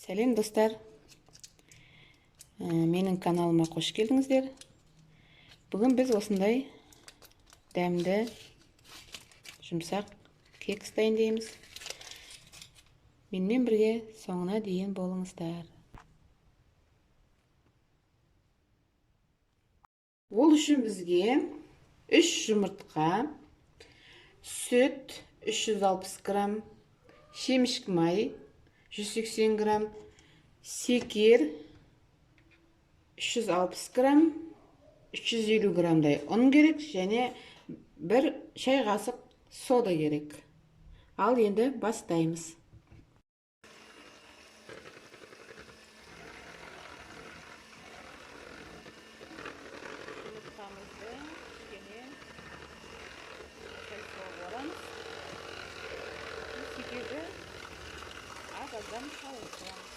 Сәлем достар, менің каналыма қош келдіңіздер. Бүгін біз осындай дәмді жұмсақ кекс дайындаймыз. Менімен бірге соңына дейін болыңыздар. Ол үшін бізге 3 жұмыртқа, сүт 360 грамм, шемішкі май 180 грамм, секер 360 грамм, 350 граммдай ұн керек және 1 шай қасық сода керек. Ал енді бастаймыз. Жұмыртқамызды кішкене қайсыға секерді аздан қауыртамыз.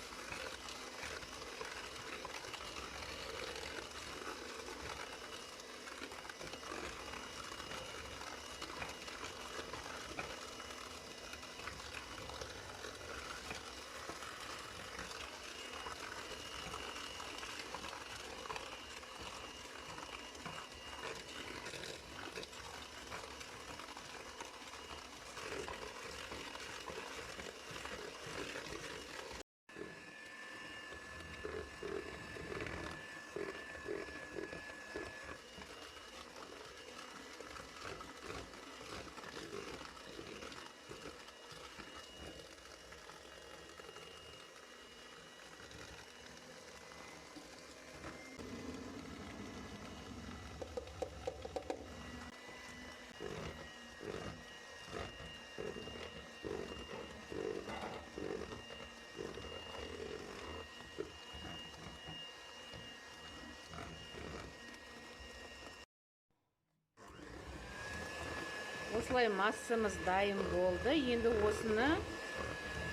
Осылай массамыз дайын болды. Енді осыны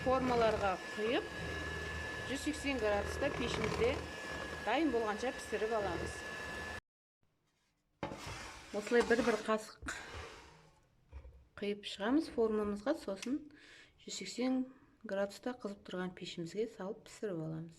формаларға құйып 180 градуста пешімізде дайын болғанша пісіріп аламыз. Осылай бір қасық құйып шығамыз формамызға, сосын 180 градуста қызып тұрған пешімізге салып пісіріп аламыз.